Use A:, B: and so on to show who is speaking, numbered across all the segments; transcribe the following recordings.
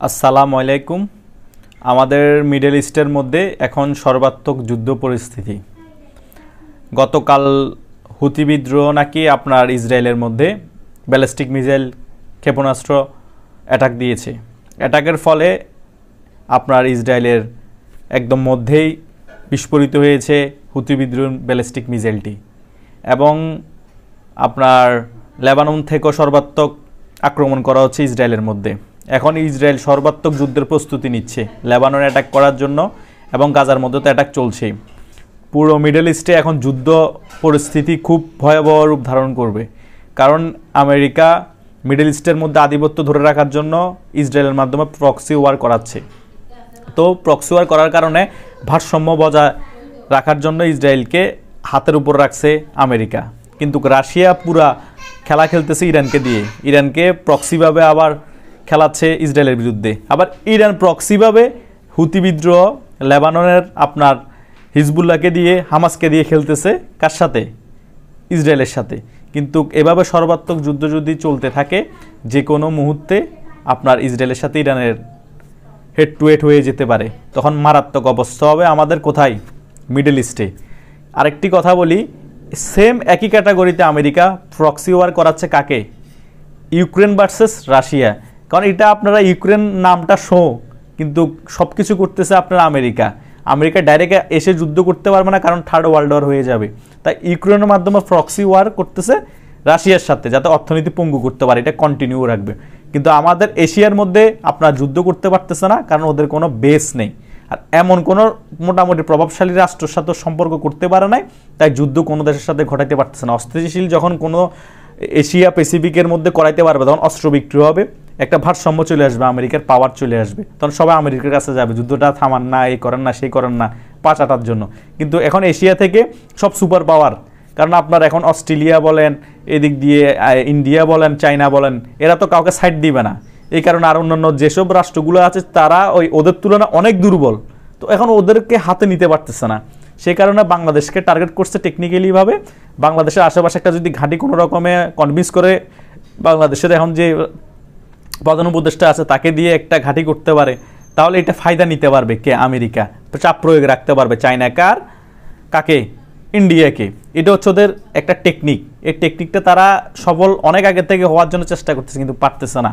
A: আসসালামু আলাইকুম। আমাদের মিডল ইস্টের মধ্যে এখন সর্বাত্মক যুদ্ধ পরিস্থিতি। গতকাল হুতি বিদ্রোহ নাকি আপনার ইসরায়েলের মধ্যে ব্যালিস্টিক মিসাইল ক্ষেপণাস্ত্র অ্যাটাক দিয়েছে। অ্যাটাকের ফলে আপনার ইসরায়েলের একদম মধ্যেই বিস্ফোরিত হয়েছে হুতি বিদ্রোহ ব্যালিস্টিক মিসাইলটি, এবং আপনার লেবানন থেকেও সর্বাত্মক আক্রমণ করা হচ্ছে ইসরায়েলের মধ্যে। এখন ইসরায়েল সর্বাত্মক যুদ্ধের প্রস্তুতি নিচ্ছে লেবানন অ্যাটাক করার জন্য, এবং গাজার মধ্যে তো অ্যাটাক চলছেই। পুরো মিডল ইস্টে এখন যুদ্ধ পরিস্থিতি খুব ভয়াবহ রূপ ধারণ করবে, কারণ আমেরিকা মিডল ইস্টের মধ্যে আধিপত্য ধরে রাখার জন্য ইসরায়েলের মাধ্যমে প্রক্সি ওয়ার করাচ্ছে। তো প্রক্সি ওয়ার করার কারণে ভারসাম্য বজায় রাখার জন্য ইসরায়েলকে হাতের উপর রাখছে আমেরিকা, কিন্তু রাশিয়া পুরা খেলা খেলতেছে ইরানকে দিয়ে। ইরানকে প্রক্সিভাবে আবার খেলাচ্ছে ইসরায়েলের বিরুদ্ধে। আবার ইরান প্রক্সিভাবে হুতি বিদ্রোহ লেবাননের আপনার হিজবুল্লাহকে দিয়ে, হামাসকে দিয়ে খেলতেছে কার সাথে? ইসরায়েলের সাথে। কিন্তু এভাবে সর্বাত্মক যুদ্ধ যদি চলতে থাকে, যে কোনো মুহূর্তে আপনার ইসরায়েলের সাথে ইরানের হেড টু হেড হয়ে যেতে পারে। তখন মারাত্মক অবস্থা হবে আমাদের কোথায়? মিডল ইস্টে। আরেকটি কথা বলি, সেম একই ক্যাটাগরিতে আমেরিকা প্রক্সি ওয়ার করাচ্ছে কাকে? Ukraine versus Russia. কারণ এটা আপনারা ইউক্রেন নামটা কিন্তু সব কিছু করতেছে আপনারা আমেরিকা। আমেরিকা ডাইরেক্ট এসে যুদ্ধ করতে পারবে না, কারণ থার্ড ওয়ার্ল্ড ওয়ার হয়ে যাবে। তাই ইউক্রেনের মাধ্যমে প্রক্সি ওয়ার করতেছে রাশিয়ার সাথে, যাতে অর্থনীতি পঙ্গু করতে পারে, এটা কন্টিনিউ রাখবে। কিন্তু আমাদের এশিয়ার মধ্যে আপনারা যুদ্ধ করতে পারতেছে না, কারণ ওদের কোনো বেস নেই, আর এমন কোনো মোটামুটি প্রভাবশালী রাষ্ট্রের সাথে সম্পর্ক করতে পারে নাই। তাই যুদ্ধ কোনো দেশের সাথে ঘটাইতে পারতেছে না। অস্থিতিশীল যখন কোনো এশিয়া প্যাসিফিকের মধ্যে করাইতে পারবে, তখন অস্ত্র বিক্রি হবে, একটা ভারসাম্য চলে আসবে, আমেরিকার পাওয়ার চলে আসবে, তখন সবাই আমেরিকার কাছে যাবে, যুদ্ধটা থামান না, এই করেন না, সেই করেন না, পাচাটার জন্য। কিন্তু এখন এশিয়া থেকে সব সুপার পাওয়ার, কারণ আপনার এখন অস্ট্রেলিয়া বলেন, এদিক দিয়ে ইন্ডিয়া বলেন, চায়না বলেন, এরা তো কাউকে সাইড দিবে না। এই কারণে আর অন্যান্য যেসব রাষ্ট্রগুলো আছে তারা ওদের তুলনায় অনেক দুর্বল, তো এখন ওদেরকে হাতে নিতে পারতেছে না। সেই কারণে বাংলাদেশকে টার্গেট করছে টেকনিক্যালিভাবে। বাংলাদেশের আশেপাশে একটা যদি ঘাঁটি কোনো রকমে কনভিন্স করে, বাংলাদেশের এখন যে প্রধান উপদেষ্টা আছে তাকে দিয়ে একটা ঘাঁটি করতে পারে, তাহলে এটা ফায়দা নিতে পারবে কে? আমেরিকা। চাপ প্রয়োগ রাখতে পারবে চায়নাকে, কাকে? ইন্ডিয়াকে। এটা হচ্ছে ওদের একটা টেকনিক। এই টেকনিকটা তারা সফল অনেক আগে থেকে হওয়ার জন্য চেষ্টা করতেছে, কিন্তু পারতেছে না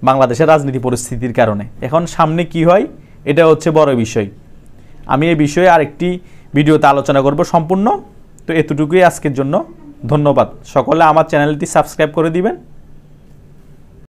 A: বাংলাদেশের রাজনীতি পরিস্থিতির কারণে। এখন সামনে কি হয়, এটা হচ্ছে বড় বিষয়। আমি এই বিষয়ে আরেকটি ভিডিওতে আলোচনা করব সম্পূর্ণ। তো এতটুকুই আজকের জন্য। ধন্যবাদ সকলে। আমার চ্যানেলটি সাবস্ক্রাইব করে দিবেন।